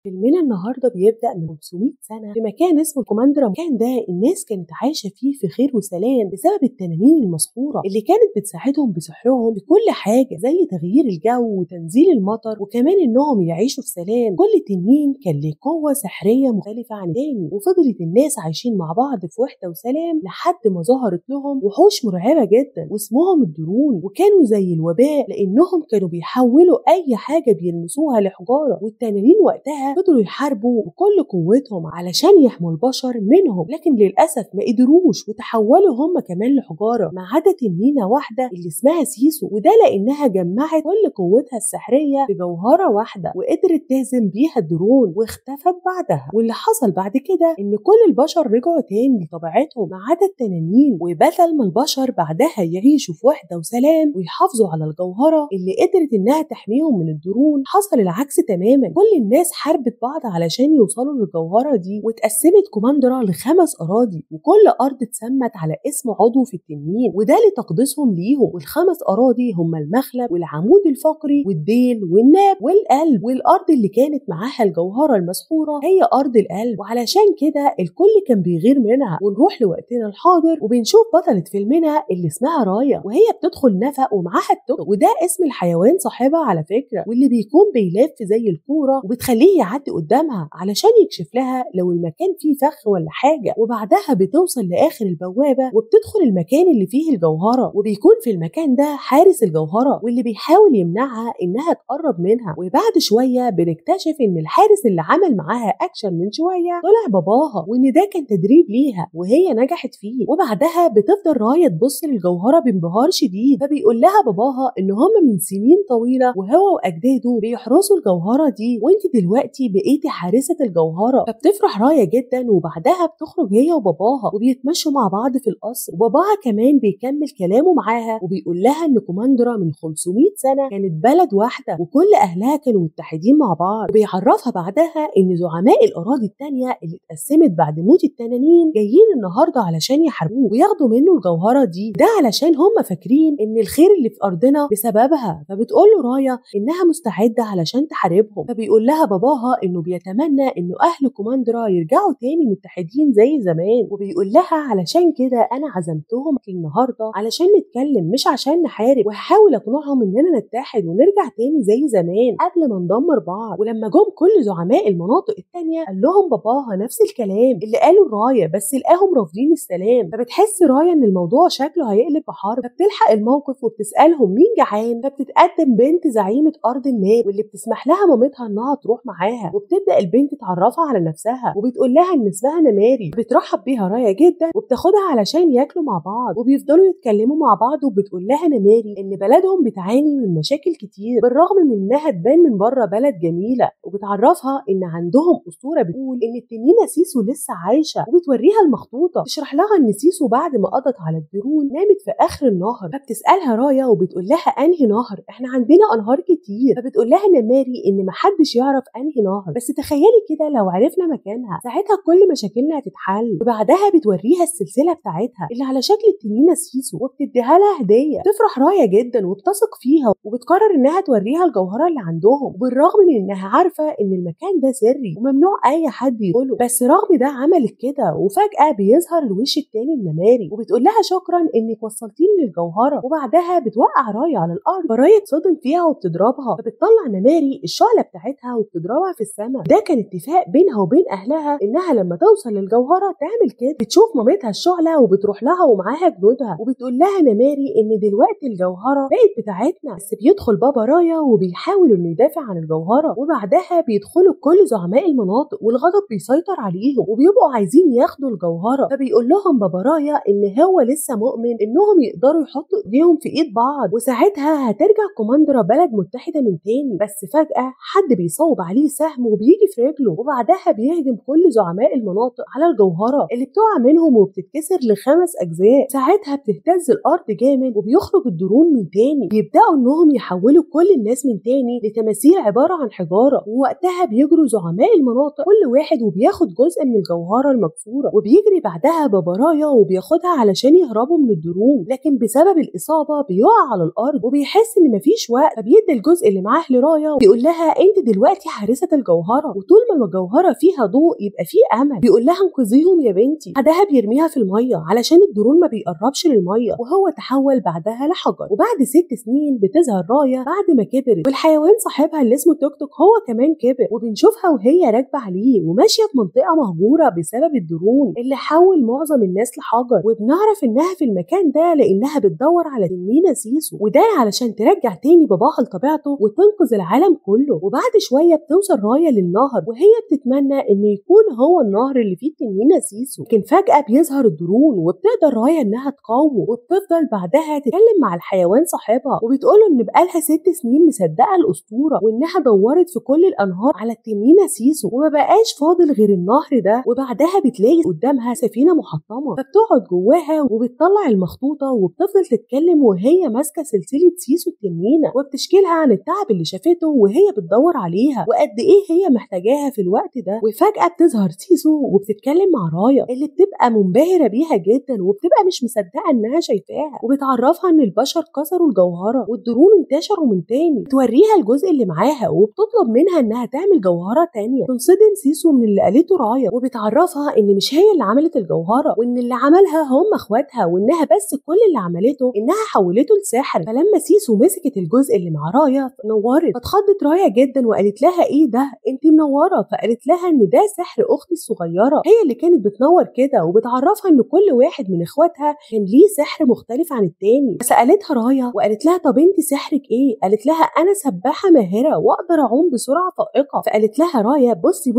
فيلمنا النهارده بيبدأ من 500 سنة في مكان اسمه الكوماندرا. المكان ده الناس كانت عايشة فيه في خير وسلام بسبب التنانين المسحورة اللي كانت بتساعدهم بسحرهم بكل حاجة، زي تغيير الجو وتنزيل المطر، وكمان انهم يعيشوا في سلام. كل تنين كان له قوة سحرية مختلفة عن التاني، وفضلت الناس عايشين مع بعض في وحدة وسلام لحد ما ظهرت لهم وحوش مرعبة جدا واسمهم الدرون، وكانوا زي الوباء لانهم كانوا بيحولوا اي حاجة بيلمسوها لحجارة. والتنانين وقتها فضلوا يحاربوا بكل قوتهم علشان يحموا البشر منهم، لكن للأسف ما قدروش وتحولوا هم كمان لحجارة، ما عدا تنينة واحدة اللي اسمها سيسو، وده لأنها جمعت كل قوتها السحرية في جوهرة واحدة وقدرت تهزم بيها الدرون واختفت بعدها. واللي حصل بعد كده إن كل البشر رجعوا تاني لطبيعتهم ما عدا التنانين، وبدل ما البشر بعدها يعيشوا في وحدة وسلام ويحافظوا على الجوهرة اللي قدرت إنها تحميهم من الدرون، حصل العكس تماما. كل الناس حاربت بعض علشان يوصلوا للجوهرة دي، واتقسمت كوماندرا ل5 أراضي، وكل أرض اتسمت على اسم عضو في التنين وده لتقديسهم ليهم. وال5 أراضي هم المخلب والعمود الفقري والديل والناب والقلب، والأرض اللي كانت معاها الجوهرة المسحورة هي أرض القلب. وعلشان كده الكل كان بيغير منها. ونروح لوقتنا الحاضر وبنشوف بطلة فيلمنا اللي اسمها رايا، وهي بتدخل نفق ومعاها التوك، وده اسم الحيوان صاحبها على فكرة، واللي بيكون بيلف زي الكورة وبتخليه يعدي قدامها علشان يكشف لها لو المكان فيه فخ ولا حاجة. وبعدها بتوصل لآخر البوابة وبتدخل المكان اللي فيه الجوهرة، وبيكون في المكان ده حارس الجوهرة واللي بيحاول يمنعها إنها تقرب منها. وبعد شوية بنكتشف إن الحارس اللي عمل معاها أكشن من شوية طلع باباها، وإن ده كان تدريب ليها وهي نجحت فيه. وبعدها بتفضل رايا تبص للجوهرة بانبهار شديد، فبيقول لها باباها إن هم من سنين طويلة وهو وأجداده بيحرسوا الجوهرة دي، وانت دلوقتي بقيتي حارسة الجوهرة. فبتفرح رايا جدا، وبعدها بتخرج هي وباباها وبيتمشوا مع بعض في القصر، وباباها كمان بيكمل كلامه معاها وبيقول لها ان كوماندرا من 500 سنة كانت بلد واحدة وكل اهلها كانوا متحدين مع بعض. وبيعرفها بعدها ان زعماء الاراضي التانية اللي اتقسمت بعد موت التنانين جايين النهارده علشان يحاربوه وياخدوا منه الجوهرة دي، ده علشان هم فاكرين ان الخير اللي في ارضنا بسببها. فبتقول له رايا انها مستعدة علشان تحاربهم. فبيقول لها باباها انه بيتمنى انه اهل كوماندرا يرجعوا تاني متحدين زي زمان، وبيقول لها علشان كده انا عزمتهم النهارده علشان نتكلم مش عشان نحارب، وهحاول اقنعهم اننا نتحد ونرجع تاني زي زمان قبل ما ندمر بعض. ولما جم كل زعماء المناطق التانية قال لهم باباها نفس الكلام اللي قاله رايا، بس لقاهم رافضين السلام. فبتحس رايا ان الموضوع شكله هيقلب بحرب، فبتلحق الموقف وبتسالهم مين جعان. فبتتقدم بنت زعيمة ارض الناب واللي بتسمح لها مامتها انها تروح معاها، وبتبدا البنت تعرفها على نفسها وبتقول لها ان اسمها نماري. بترحب بيها رايا جدا وبتاخدها علشان ياكلوا مع بعض، وبيفضلوا يتكلموا مع بعض. وبتقول لها نماري ان بلدهم بتعاني من مشاكل كتير بالرغم من انها تبان من بره بلد جميله، وبتعرفها ان عندهم اسطوره بتقول ان التنينه سيسو لسه عايشه، وبتوريها المخطوطه. تشرح لها ان سيسو بعد ما قضت على الدرون نامت في اخر النهر. فبتسالها رايا وبتقول لها انهي نهر؟ احنا عندنا انهار كتير. فبتقول لها نماري ان محدش يعرف انهي نهر، بس تخيلي كده لو عرفنا مكانها ساعتها كل مشاكلنا هتتحل. وبعدها بتوريها السلسله بتاعتها اللي على شكل التنينه سيسو وبتديها لها هديه. تفرح رايا جدا وبتثق فيها وبتقرر انها توريها الجوهره اللي عندهم، وبالرغم من انها عارفه ان المكان ده سري وممنوع اي حد يدخله، بس رغم ده عملت كده. وفجاه بيظهر الوش التاني لنماري وبتقول لها شكرا انك وصلتيني للجوهره. وبعدها بتوقع رايا على الارض، فرايا تصدم فيها وبتضربها، فبتطلع نماري الشعله بتاعتها وبتضربها في السماء. ده كان اتفاق بينها وبين اهلها انها لما توصل للجوهره تعمل كده. بتشوف مامتها الشعله وبتروح لها ومعاها جنودها، وبتقول لها نماري ان دلوقتي الجوهره بقت بتاعتنا. بس بيدخل بابا رايا وبيحاول انه يدافع عن الجوهره، وبعدها بيدخلوا كل زعماء المناطق والغضب بيسيطر عليهم وبيبقوا عايزين ياخدوا الجوهره. فبيقول لهم بابا رايا ان هو لسه مؤمن انهم يقدروا يحطوا ايديهم في ايد بعض، وساعتها هترجع كوماندرا بلد متحده من تاني. بس فجاه حد بيصوب عليه سهم وبيجي في رجله، وبعدها بيهجم كل زعماء المناطق على الجوهره اللي بتقع منهم وبتتكسر ل5 اجزاء. ساعتها بتهتز الارض جامد وبيخرج الدرون من تاني، بيبداوا انهم يحولوا كل الناس من تاني لتماثيل عباره عن حجاره. ووقتها بيجروا زعماء المناطق كل واحد وبياخد جزء من الجوهره المكسوره، وبيجري بعدها بابا رايا وبياخدها علشان يهربوا من الدرون، لكن بسبب الاصابه بيقع على الارض وبيحس ان مفيش وقت. فبيدي الجزء اللي معاه لرايا وبيقول لها انت دلوقتي حارسه أخدت الجوهرة، وطول ما الجوهرة فيها ضوء يبقى فيه أمل. بيقول لها انقذيهم يا بنتي. بعدها بيرميها في المية علشان الدرون ما بيقربش للمية، وهو تحول بعدها لحجر. وبعد 6 سنين بتظهر رايا بعد ما كبرت، والحيوان صاحبها اللي اسمه توك توك هو كمان كبر، وبنشوفها وهي راكبة عليه وماشية في منطقة مهجورة بسبب الدرون اللي حول معظم الناس لحجر. وبنعرف إنها في المكان ده لأنها بتدور على تنينة سيسو، وده علشان ترجع تاني باباها لطبيعته وتنقذ العالم كله. وبعد شوية بتوصل رايا للنهر، وهي بتتمنى إن يكون هو النهر اللي فيه التنينة سيسو، لكن فجأة بيظهر الدرون وبتقدر رايا إنها تقاومه، وبتفضل بعدها تتكلم مع الحيوان صاحبها وبتقوله إن بقالها 6 سنين مصدقة الأسطورة، وإنها دورت في كل الأنهار على التنينة سيسو وما بقاش فاضل غير النهر ده. وبعدها بتلاقي قدامها سفينة محطمة، فبتقعد جواها وبتطلع المخطوطة وبتفضل تتكلم وهي ماسكة سلسلة سيسو التنينة، وبتشكيلها عن التعب اللي شافته وهي بتدور عليها وقد إيه هي محتاجاها في الوقت ده. وفجأة بتظهر سيسو وبتتكلم مع رايا اللي بتبقى منبهرة بيها جدا، وبتبقى مش مصدقة إنها شايفاها، وبتعرفها إن البشر كسروا الجوهرة والدرون انتشروا من تاني. بتوريها الجزء اللي معاها وبتطلب منها إنها تعمل جوهرة تانية. تنصدم سيسو من اللي قالته رايا، وبتعرفها إن مش هي اللي عملت الجوهرة، وإن اللي عملها هم إخواتها، وإنها بس كل اللي عملته إنها حولته لسحر. فلما سيسو مسكت الجزء اللي مع رايا نورت، فاتخضت رايا جدا وقالت لها إيه ده؟ أنت منورة. فقالت لها إن ده سحر أختي الصغيرة، هي اللي كانت بتنور كده. وبتعرفها إن كل واحد من إخواتها كان ليه سحر مختلف عن التاني. فسألتها رايا وقالت لها طب أنت سحرك إيه؟ قالت لها أنا سباحة ماهرة وأقدر أعوم بسرعة فائقة. فقالت لها رايا بصي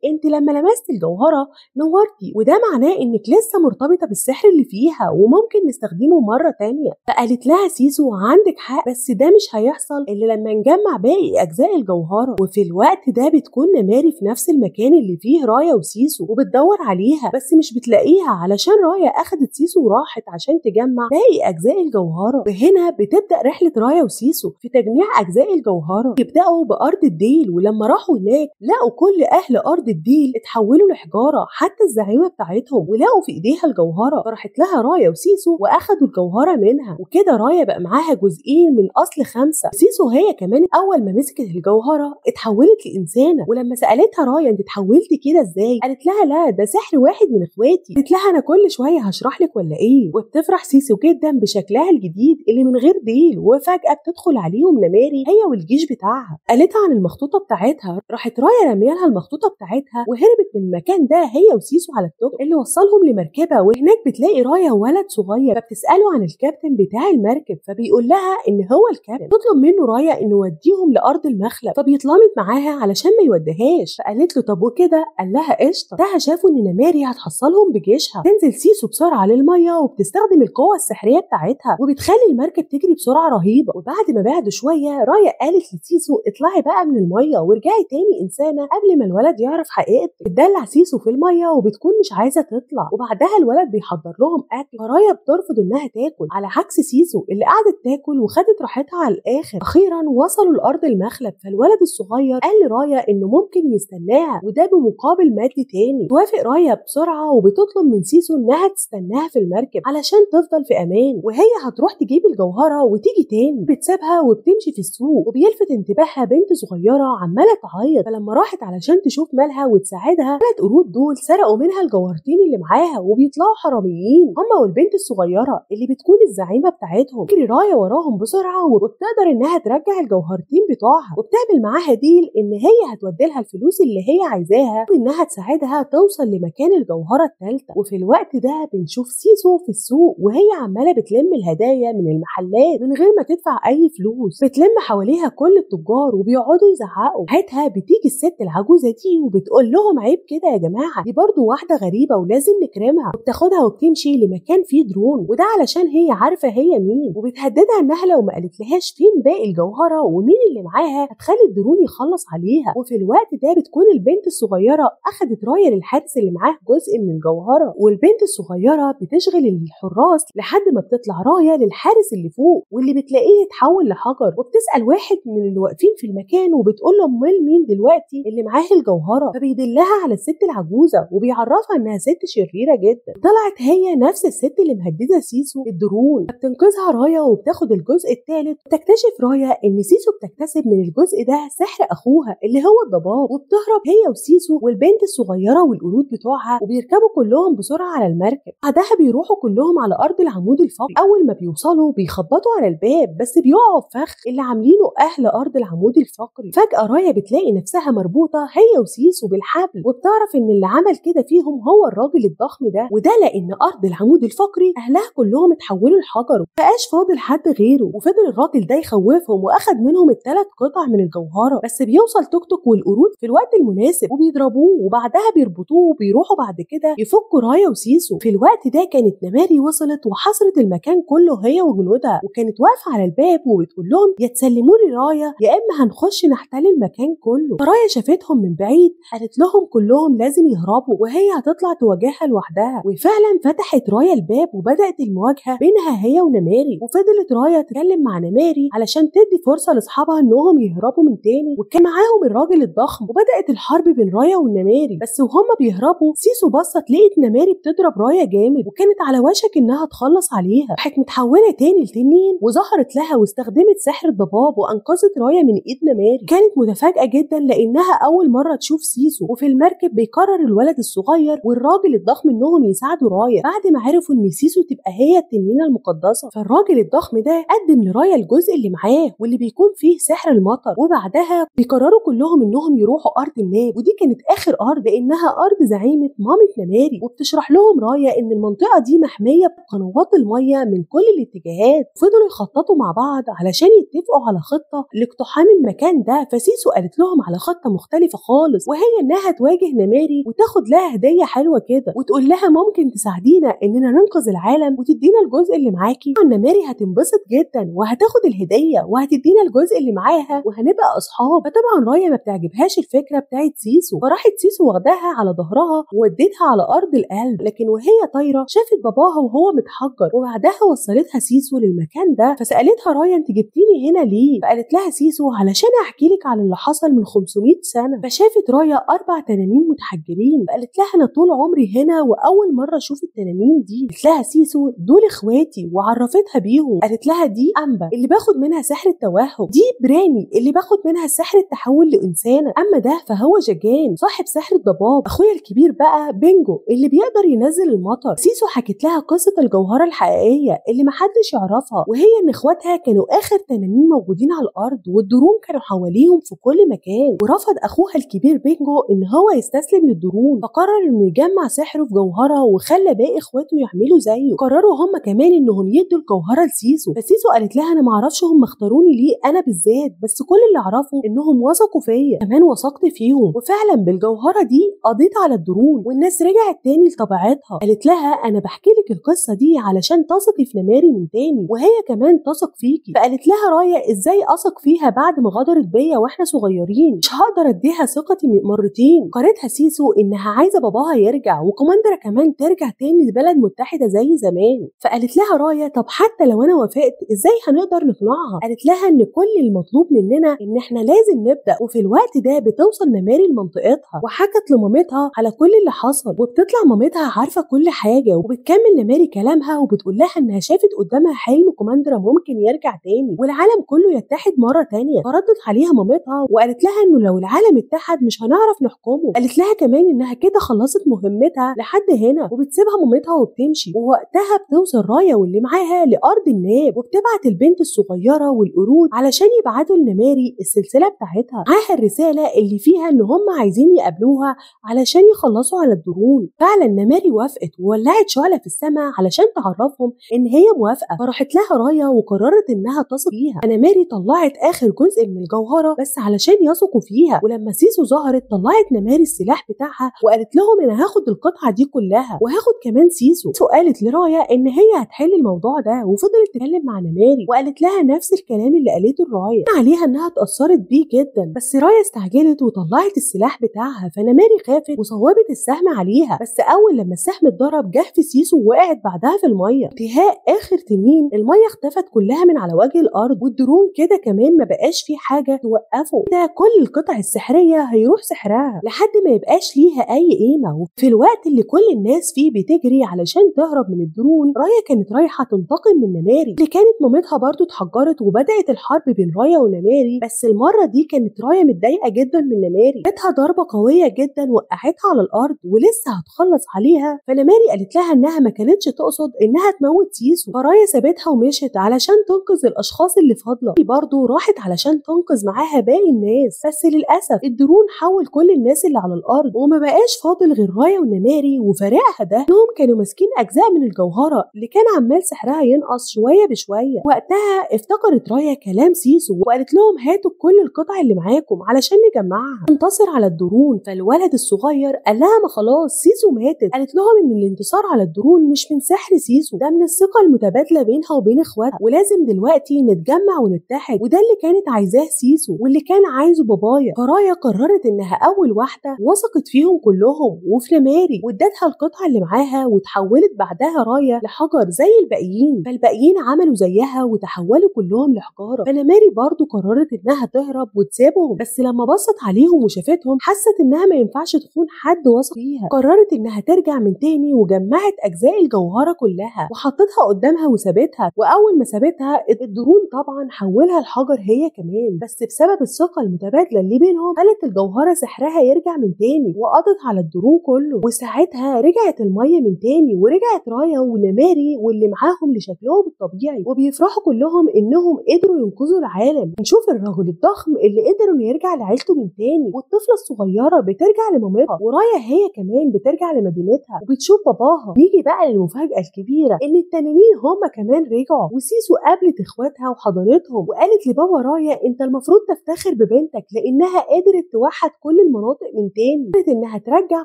أنت لما لمست الجوهرة نورتي، وده معناه إنك لسه مرتبطة بالسحر اللي فيها وممكن نستخدمه مرة تانية. فقالت لها سيسو عندك حق، بس ده مش هيحصل إلا لما نجمع باقي أجزاء الجوهرة. وفي الوقت ده بتكون نماري في نفس المكان اللي فيه رايا وسيسو وبتدور عليها، بس مش بتلاقيها علشان رايا أخدت سيسو وراحت عشان تجمع باقي أجزاء الجوهرة. وهنا بتبدأ رحلة رايا وسيسو في تجميع أجزاء الجوهرة. يبدأوا بأرض الديل، ولما راحوا هناك لقوا كل أهل أرض الديل اتحولوا لحجارة حتى الزعيمة بتاعتهم، ولقوا في إيديها الجوهرة. فراحت لها رايا وسيسو وأخدوا الجوهرة منها، وكده رايا بقى معاها جزئين من أصل 5. سيسو هي كمان أول ما مسكت الجوهرة اتحولت لإنسانة، ولما سألتها رايا أنت اتحولتي كده إزاي؟ قالت لها لا ده سحر واحد من إخواتي. قالت لها أنا كل شوية هشرح لك ولا إيه؟ وبتفرح سيسو جدا بشكلها الجديد اللي من غير ديل، وفجأة بتدخل عليهم نماري هي والجيش بتاعها. قالتها عن المخطوطة بتاعتها، راحت رايا رميالها المخطوطة بتاعتها وهربت من المكان ده هي وسيسو على التوك اللي وصلهم لمركبة. وهناك بتلاقي رايا ولد صغير، فبتسأله عن الكابتن بتاع المركب، فبيقول لها إن هو الكابتن. تطلب منه رايا إنه يوديهم لأرض المخلب، فبيتلامط معاها علشان ما يوديهاش. فقالت له طب وكده؟ قال لها قشطة. ده شافوا إن نماري هتحصلهم بجيشها. تنزل سيسو بسرعة للمية وبتستخدم القوة السحرية بتاعتها وبتخلي المركب تجري بسرعة رهيبة. وبعد ما بعدوا شوية رايا قالت لسيسو اطلعي بقى من المية ورجعي تاني إنسانة قبل ما الولد يعرف حقيقتك. بتدلع سيسو في المية وبتكون مش عايزة تطلع، وبعدها الولد بيحضر لهم أكل، فرايا بترفض إنها تاكل على عكس سيسو اللي قعدت تاكل وخدت راحتها على الآخر. أخيرا وصلوا لأرض المخلب، فالولد الصغير قال لرايا إنه ممكن يستناها وده بمقابل مادي تاني. توافق رايا بسرعة وبتطلب من سيسو إنها تستناها في المركب علشان تفضل في أمان، وهي هتروح تجيب الجوهرة وتيجي تاني. بتسيبها وبتمشي في السوق، وبيلفت انتباهها بنت صغيرة عمالة تعيط. فلما راحت علشان تشوف مالها وتساعدها، 3 قرود دول سرقوا منها الجوهرتين اللي معاها وبيطلعوا حراميين هما والبنت الصغيرة اللي بتكون الزعيمة بتاعتهم. تجري رايا وراهم بسرعة وبتقدر إنها ترجع الجوهرتين بتوعها، وبتعمل معاها ديل إن هي هتودي لها الفلوس اللي هي عايزاها وإنها تساعدها توصل لمكان الجوهرة الثالثة. وفي الوقت ده بنشوف سيسو في السوق وهي عمالة بتلم الهدايا من المحلات من غير ما تدفع أي فلوس. بتلم حواليها كل التجار وبيقعدوا يزعقوا. ساعتها بتيجي الست العجوزة دي وبتقول لهم عيب كده يا جماعة، دي برضو واحدة غريبة ولازم نكرمها. وبتاخدها وبتمشي لمكان فيه درون، وده علشان هي عارفة هي مين، وبتهددها إنها لو ما قالتلهاش فين باقي الجوهرة ومين اللي معاها هتخلي الدرون يخلص عليها. وفي الوقت ده بتكون البنت الصغيرة أخدت رايا للحارس اللي معاه جزء من الجوهرة، والبنت الصغيرة بتشغل الحراس لحد ما بتطلع رايا للحارس اللي فوق واللي بتلاقيه اتحول لحجر. وبتسأل واحد من اللي واقفين في المكان وبتقول له امال مين دلوقتي اللي معاه الجوهرة؟ فبيدلها على الست العجوزة وبيعرفها انها ست شريرة جدا. طلعت هي نفس الست اللي مهددة سيسو بالدرون. بتنقذها رايا وبتاخد الجزء الثالث. وتكتشف رايا ان سيسو بتكتسب من الجزء ده سحر اخوها اللي هو الضباب، وبتهرب هي وسيسو والبنت الصغيرة والقرود بتوعها وبيركبوا كلهم بسرعة على المركب. بعدها بيروحوا كلهم على أرض العمود الفقري. أول ما بيوصلوا بيخبطوا على الباب بس بيقعوا في فخ اللي عاملينه أهل أرض العمود الفقري. فجأة رايا بتلاقي نفسها مربوطة هي وسيسو بالحبل، وبتعرف إن اللي عمل كده فيهم هو الراجل الضخم ده، وده لأن أرض العمود الفقري أهلها كلهم اتحولوا لحجر ومبقاش فاضل حد غيره. وفضل الراجل ده يخوفهم وأخد منهم ال3 قطع من الجوهرة، بس بيوصل توك توك والقرود في الوقت المناسب وبيضربوه، وبعدها بيربطوه وبيروحوا بعد كده يفكوا رايا وسيسو. في الوقت ده كانت نماري وصلت وحصرت المكان كله هي وجنودها، وكانت واقفة على الباب وبتقول لهم يا تسلموا لي رايا يا إما هنخش نحتل المكان كله. فرايا شافتهم من بعيد قالت لهم كلهم لازم يهربوا وهي هتطلع تواجهها لوحدها، وفعلا فتحت رايا الباب وبدأت المواجهة بينها هي ونماري. وفضلت رايا تتكلم مع نماري علشان تدي فرصة لاصحابها انهم يهربوا من تاني، وكان معاهم الراجل الضخم. وبدأت الحرب بين رايا ونماري، بس وهم بيهربوا سيسو بصت لقيت نماري بتضرب رايا جامد وكانت على وشك انها تخلص عليها، راحت متحولة تاني لتنين وظهرت لها واستخدمت سحر الضباب وانقذت رايا من ايد نماري. كانت متفاجئة جدا لانها اول مرة تشوف سيسو. وفي المركب بيقرر الولد الصغير والراجل الضخم انهم يساعدوا رايا بعد ما عرفوا ان سيسو تبقى هي التنينة المقدسة. فالراجل الضخم ده قدم لرايا الجزء اللي معاه واللي بيكون فيه سحر المطر، وبعدها بيقرروا كلهم انهم يروحوا ارض الناب، ودي كانت اخر ارض لانها ارض زعيمة مامة نماري. وبتشرح لهم رايا ان المنطقة دي محمية بقنوات المية من كل الاتجاهات. فضلوا يخططوا مع بعض علشان يتفقوا على خطة لاقتحام المكان ده. فسيسو قالت لهم على خطة مختلفة خالص، وهي انها تواجه نماري وتاخد لها هدية حلوة كده وتقول لها ممكن تساعدينا اننا ننقذ العالم وتدينا الجزء اللي معاكي. نماري هتنبسط جدا وهتاخد الهدية وهتدينا الجزء اللي معاها وهنبقى اصحاب. فطبعا رايا ما بتعجبهاش الفكرة بتاعت سيسو، فراحت سيسو واخداها على ظهرها وودتها على ارض القلب. لكن وهي طايرة شافت باباها وهو متحجر، وبعدها وصلتها سيسو للمكان ده. فسألتها رايا انت جبتيني هنا ليه؟ فقالت لها سيسو علشان احكي لك على اللي حصل من 500 سنة. فشافت رايا 4 تنانين متحجرين، فقالت لها انا طول عمري هنا واول مرة اشوف التنانين دي. قالت لها سيسو دول اخواتي وعرفتها بيهم. قالت لها دي امبا اللي باخد منها سحر التوهم، دي براني اللي باخد منها سحر التحول لانسانه، اما ده فهو جاجان صاحب سحر الضباب. اخويا الكبير بقى بينجو اللي بيقدر ينزل المطر. سيسو حكت لها قصه الجوهره الحقيقيه اللي محدش يعرفها، وهي ان اخواتها كانوا اخر تنانين موجودين على الارض والدرون كانوا حواليهم في كل مكان. ورفض اخوها الكبير بينجو ان هو يستسلم للدرون، فقرر انه يجمع سحره في جوهره وخلى باقي اخواته يعملوا زيه. قرروا هم كمان انهم يدوا الجوهره لسيسو. فسيسو قالت لها انا معرفش هم اختاروني ليه انا بالذات، بس كل اللي اعرفه انهم وثقوا فيا، كمان وثقت فيهم، وفعلا بالجوهره دي قضيت على الدرون والناس رجعت تاني لطبيعتها. قالت لها انا بحكي لك القصه دي علشان تثقي في نماري من تاني وهي كمان تثق فيكي. فقالت لها رايا ازاي اثق فيها بعد ما غدرت بيا واحنا صغيرين؟ مش هقدر اديها ثقتي مرتين. قالتها سيسو انها عايزه باباها يرجع وكوماندرا كمان ترجع تاني لبلد متحده زي زمان. فقالت لها رايا طب حتى لو انا وافقت ازاي هنقدر نقنعها؟ قالت لها ان كل المطلوب مننا ان احنا لازم نبدا. وفي الوقت ده بتوصل نماري لمنطقتها وحكت لمامتها على كل اللي حصل، وبتطلع مامتها عارفه كل حاجه، وبتكمل نماري كلامها وبتقول لها انها شافت قدامها حلم كوماندرا ممكن يرجع تاني والعالم كله يتحد مره تانيه. فردت عليها مامتها وقالت لها انه لو العالم اتحد مش هنعرف نحكمه. قالت لها كمان انها كده خلصت مهمتها لحد هنا، وبتسيبها مامتها وبتمشي. ووقتها بتوصل رايا واللي معاها لارض الناب، وبتبعت البنت الصغيره والقرود علشان يبعتوا لنماري السلسله بتاعتها معاها الرساله اللي فيها ان هم عايزين يقابلوها علشان يخلصوا على الدرون. فعلا نماري وافقت وولعت شعله في السماء علشان تعرفهم ان هي موافقه. فراحت لها رايا وقررت انها تثق فيها. نماري طلعت اخر جزء من الجوهره بس علشان يثقوا فيها، ولما سيسو ظهرت طلعت نماري السلاح بتاعها وقالت لهم انا هاخد القطعه دي كلها وهاخد كمان سيسو. قالت لرايا ان هي هتحل الموضوع ده، وفضلت تتكلم مع نماري وقالت لها نفس الكلام اللي قالته رايا، عليها انها اتاثرت بيه جدا. بس رايا استعجلت وطلعت السلاح بتاعها، فنماري خافت وصوبت السهم عليها، بس اول لما السهم اتضرب جه في سيسو ووقعت بعدها في الميه. انتهاء اخر تنين الميه اختفت كلها من على وجه الارض، والدرون كده كمان ما بقاش في حاجه توقفه. كده كل القطع السحريه هيروح سحرها لحد ما يبقاش ليها اي قيمه. وفي الوقت اللي كل الناس فيه بتجري علشان تهرب من الدرون، رايا كانت رايحه تنتقم من نماري اللي كانت مامتها برضو اتحجرت، وبدات الحرب بين رايا ونماري. بس المره دي كانت رايا رايا متضايقه جدا من نماري، جاتها ضربه قويه جدا وقعتها على الارض ولسه هتخلص عليها، فنماري قالت لها انها ما كانتش تقصد انها تموت سيسو، فرايا سابتها ومشت علشان تنقذ الاشخاص اللي فاضله. برضه راحت علشان تنقذ معاها باقي الناس، بس للاسف الدرون حول كل الناس اللي على الارض وما بقاش فاضل غير رايا ونماري وفريقها ده، انهم كانوا ماسكين اجزاء من الجوهره اللي كان عمال سحرها ينقص شويه بشويه. وقتها افتكرت رايا كلام سيسو وقالت لهم هاتوا كل القطع اللي معاكم علشان نجمعها ننتصر على الدرون. فالولد الصغير قال لها ما خلاص سيسو ماتت. قالت لهم ان الانتصار على الدرون مش من سحر سيسو، ده من الثقه المتبادله بينها وبين اخواتها، ولازم دلوقتي نتجمع ونتحد، وده اللي كانت عايزاه سيسو واللي كان عايزه بابايا. فرايا قررت انها اول واحده وثقت فيهم كلهم وفي نماري وادتها القطعه اللي معاها، وتحولت بعدها رايا لحجر زي الباقيين، فالباقيين عملوا زيها وتحولوا كلهم لحجاره. فنماري برضو قررت انها تهرب وتسيبهم، بس لما بصت عليهم وشافتهم حست انها ما ينفعش تخون حد وثق فيها، قررت انها ترجع من تاني وجمعت اجزاء الجوهره كلها وحطتها قدامها وسابتها. واول ما سابتها الدرون طبعا حولها لحجر هي كمان، بس بسبب الثقه المتبادله اللي بينهم خلت الجوهره سحرها يرجع من تاني وقضت على الدرون كله. وساعتها رجعت الميه من تاني ورجعت رايا ونماري واللي معاهم لشكلهم الطبيعي، وبيفرحوا كلهم انهم قدروا ينقذوا العالم. نشوف الرجل الضخم اللي قدر انه يرجع لعيلته من تاني، والطفله الصغيره بترجع لمامتها، ورايا هي كمان بترجع لمدينتها وبتشوف باباها. نيجي بقى للمفاجاه الكبيره ان التنانين هم كمان رجعوا، وسيسو قابلت اخواتها وحضنتهم وقالت لبابا رايا انت المفروض تفتخر ببنتك لانها قدرت توحد كل المناطق من تاني، قدرت انها ترجع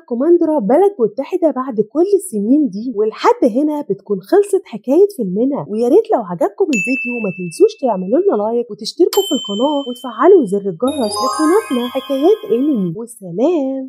كوماندرا بلد متحده بعد كل السنين دي. ولحد هنا بتكون خلصت حكايه فيلمنا، ويا ريت لو عجبكم الفيديو ما تنسوش تعملوا لنا لايك وتشتركوا في القناه وتفعلوا زر الجرس لقناتنا حكايات انمي. والسلام.